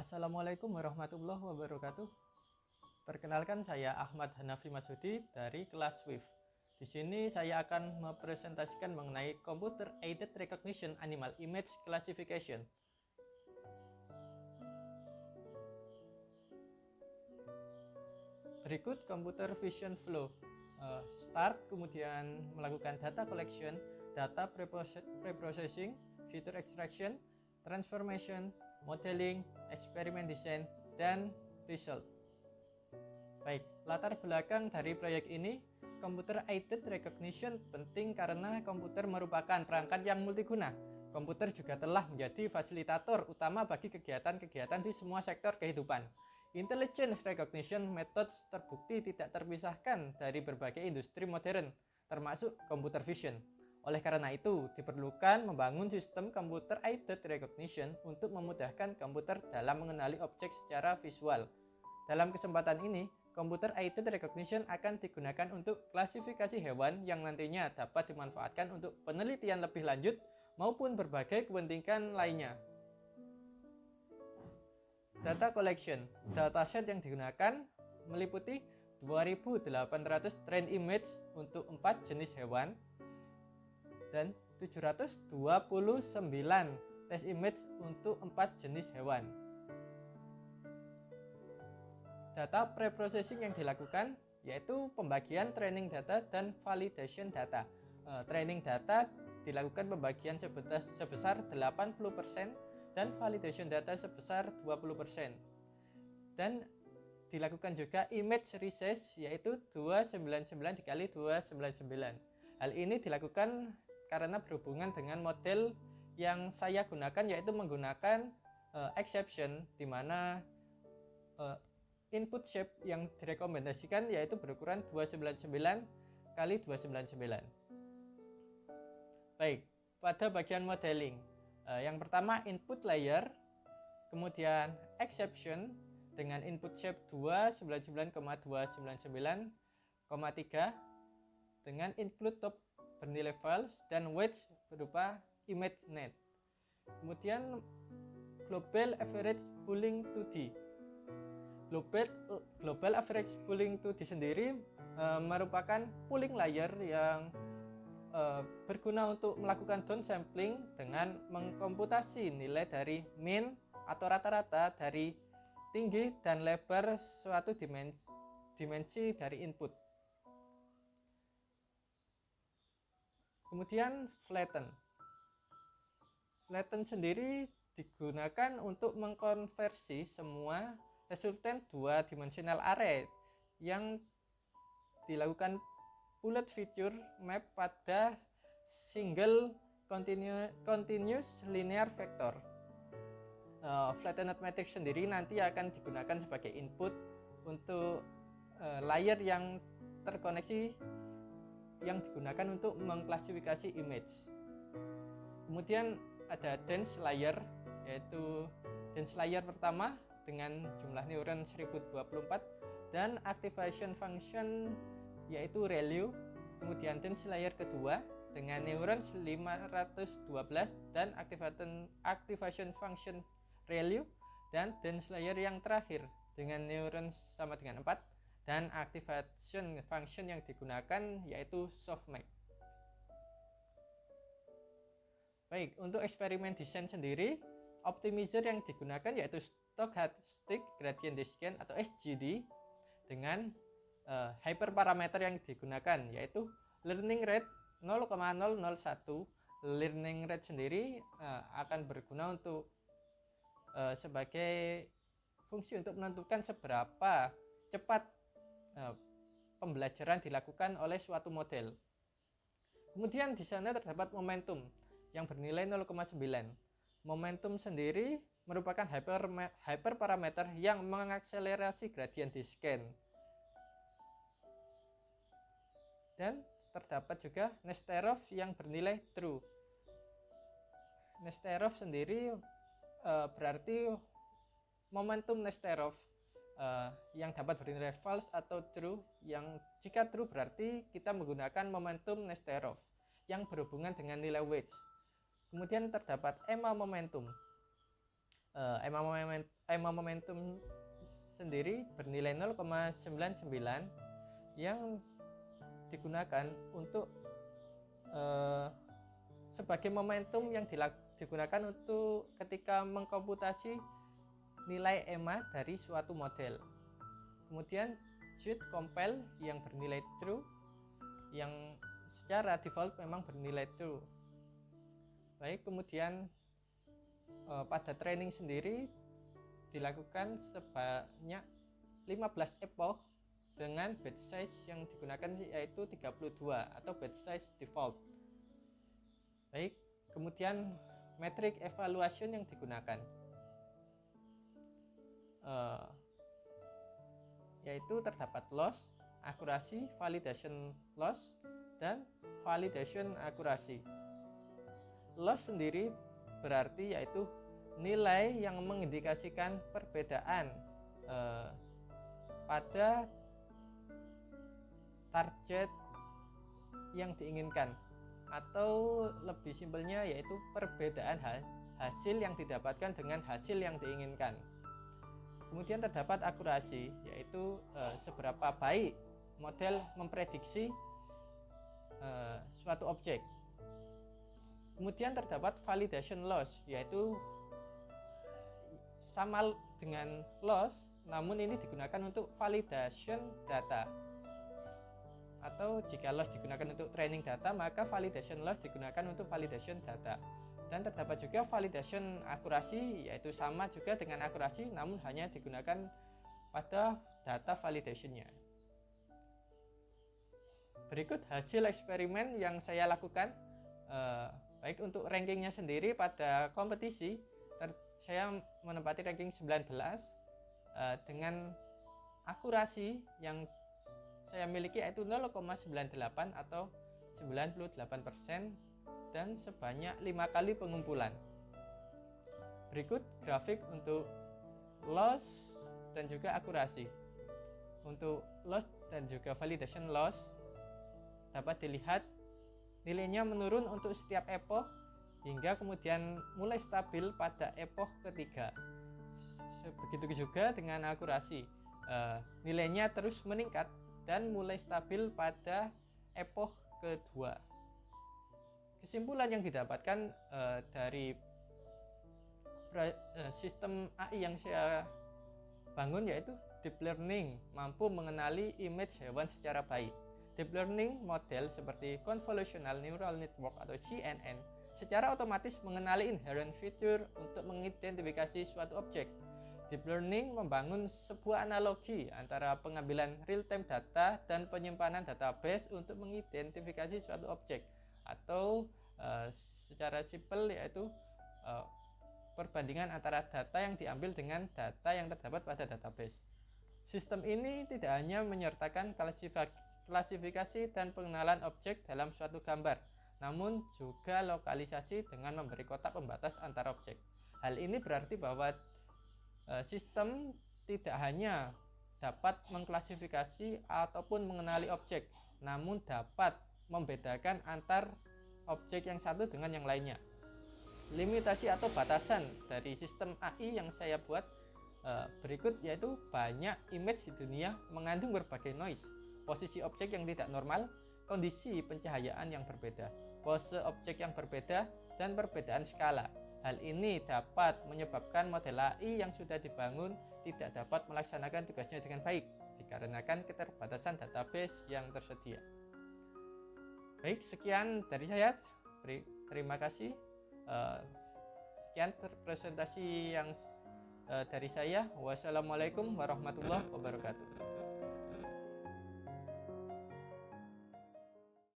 Assalamualaikum warahmatullahi wabarakatuh. Perkenalkan, saya Ahmad Hanafi Masudi dari kelas SWIFT. Di sini saya akan mempresentasikan mengenai Computer Aided Recognition Animal Image Classification. Berikut computer vision flow. Start, kemudian melakukan data collection, data preprocessing, feature extraction, transformation, modeling, eksperimen design, dan result. Baik, latar belakang dari proyek ini, Computer Aided Recognition penting karena komputer merupakan perangkat yang multiguna. Komputer juga telah menjadi fasilitator utama bagi kegiatan-kegiatan di semua sektor kehidupan. Intelligence recognition methods terbukti tidak terpisahkan dari berbagai industri modern, termasuk computer vision. Oleh karena itu, diperlukan membangun sistem computer aided recognition untuk memudahkan komputer dalam mengenali objek secara visual. Dalam kesempatan ini, Computer Aided Recognition akan digunakan untuk klasifikasi hewan yang nantinya dapat dimanfaatkan untuk penelitian lebih lanjut maupun berbagai kepentingan lainnya. Data collection. Dataset yang digunakan meliputi 2.800 train image untuk 4 jenis hewan dan 729 test image untuk 4 jenis hewan. Data preprocessing yang dilakukan yaitu pembagian training data dan validation data. Training data dilakukan pembagian sebesar 80% dan validation data sebesar 20%. Dan dilakukan juga image resize yaitu 299 dikali 299. Hal ini dilakukan karena berhubungan dengan model yang saya gunakan, yaitu menggunakan exception, di mana input shape yang direkomendasikan yaitu berukuran 299 kali 299. Baik, pada bagian modeling, yang pertama input layer, kemudian exception dengan input shape 299,299,3 dengan include top bernilai false dan wedge berupa image net. Kemudian global average pooling 2D. Global average pooling 2D sendiri merupakan pooling layer yang berguna untuk melakukan downsampling dengan mengkomputasi nilai dari mean atau rata-rata dari tinggi dan lebar suatu dimensi dari input. Kemudian flatten. Flatten sendiri digunakan untuk mengkonversi semua resultant 2-dimensional array yang dilakukan bullet feature map pada single continuous linear vector. Flattened matrix sendiri nanti akan digunakan sebagai input untuk layer yang terkoneksi yang digunakan untuk mengklasifikasi image. Kemudian ada dense layer, yaitu dense layer pertama dengan jumlah neuron 1024 dan activation function yaitu ReLU. Kemudian dense layer kedua dengan neuron 512 dan activation function ReLU, dan dense layer yang terakhir dengan neuron sama dengan 4 dan activation function yang digunakan yaitu softmax. Baik, untuk eksperimen desain sendiri, optimizer yang digunakan yaitu Stochastic Gradient Descent atau SGD dengan hyperparameter yang digunakan yaitu learning rate 0,001. Learning rate sendiri akan berguna untuk sebagai fungsi untuk menentukan seberapa cepat pembelajaran dilakukan oleh suatu model. Kemudian di sana terdapat momentum yang bernilai 0,9. Momentum sendiri merupakan hyperparameter yang mengakselerasi gradient descent. Dan terdapat juga Nesterov yang bernilai true. Nesterov sendiri berarti momentum Nesterov yang dapat bernilai false atau true. Yang jika true berarti kita menggunakan momentum Nesterov yang berhubungan dengan nilai wedge. Kemudian terdapat EMA momentum. EMA momentum sendiri bernilai 0,99 yang digunakan untuk sebagai momentum yang digunakan untuk ketika mengkomputasi nilai EMA dari suatu model. Kemudian should compile yang bernilai true, yang secara default memang bernilai true. Baik, kemudian pada training sendiri dilakukan sebanyak 15 epoch dengan batch size yang digunakan yaitu 32 atau batch size default. Baik, kemudian metrik evaluation yang digunakan yaitu terdapat loss, akurasi, validation loss, dan validation akurasi. Loss sendiri berarti yaitu nilai yang mengindikasikan perbedaan pada target yang diinginkan, atau lebih simpelnya yaitu perbedaan hasil yang didapatkan dengan hasil yang diinginkan. Kemudian terdapat akurasi, yaitu seberapa baik model memprediksi suatu objek. Kemudian terdapat validation loss, yaitu sama dengan loss, namun ini digunakan untuk validation data. Atau jika loss digunakan untuk training data, maka validation loss digunakan untuk validation data. Dan terdapat juga validation akurasi, yaitu sama juga dengan akurasi, namun hanya digunakan pada data validationnya. Berikut hasil eksperimen yang saya lakukan. Baik, untuk rankingnya sendiri pada kompetisi, saya menempati ranking 19 dengan akurasi yang saya miliki yaitu 0,98 atau 98% dan sebanyak 5 kali pengumpulan. Berikut grafik untuk loss dan juga akurasi. Untuk loss dan juga validation loss dapat dilihat nilainya menurun untuk setiap epoch hingga kemudian mulai stabil pada epoch ketiga. Begitu juga dengan akurasi, nilainya terus meningkat dan mulai stabil pada epoch kedua. Kesimpulan yang didapatkan dari sistem AI yang saya bangun yaitu deep learning mampu mengenali image hewan secara baik. Deep learning model seperti convolutional neural network atau CNN secara otomatis mengenali inherent feature untuk mengidentifikasi suatu objek. Deep learning membangun sebuah analogi antara pengambilan real-time data dan penyimpanan database untuk mengidentifikasi suatu objek, atau secara simpel yaitu perbandingan antara data yang diambil dengan data yang terdapat pada database. Sistem ini tidak hanya menyertakan klasifikasi dan pengenalan objek dalam suatu gambar, namun juga lokalisasi dengan memberi kotak pembatas antar objek. Hal ini berarti bahwa sistem tidak hanya dapat mengklasifikasi ataupun mengenali objek, namun dapat membedakan antar objek yang satu dengan yang lainnya. Limitasi atau batasan dari sistem AI yang saya buat berikut, yaitu banyak image di dunia mengandung berbagai noise, posisi objek yang tidak normal, kondisi pencahayaan yang berbeda, pose objek yang berbeda, dan perbedaan skala. Hal ini dapat menyebabkan model AI yang sudah dibangun tidak dapat melaksanakan tugasnya dengan baik dikarenakan keterbatasan database yang tersedia. Baik, sekian dari saya. Terima kasih. Sekian presentasi yang dari saya. Wassalamualaikum warahmatullahi wabarakatuh.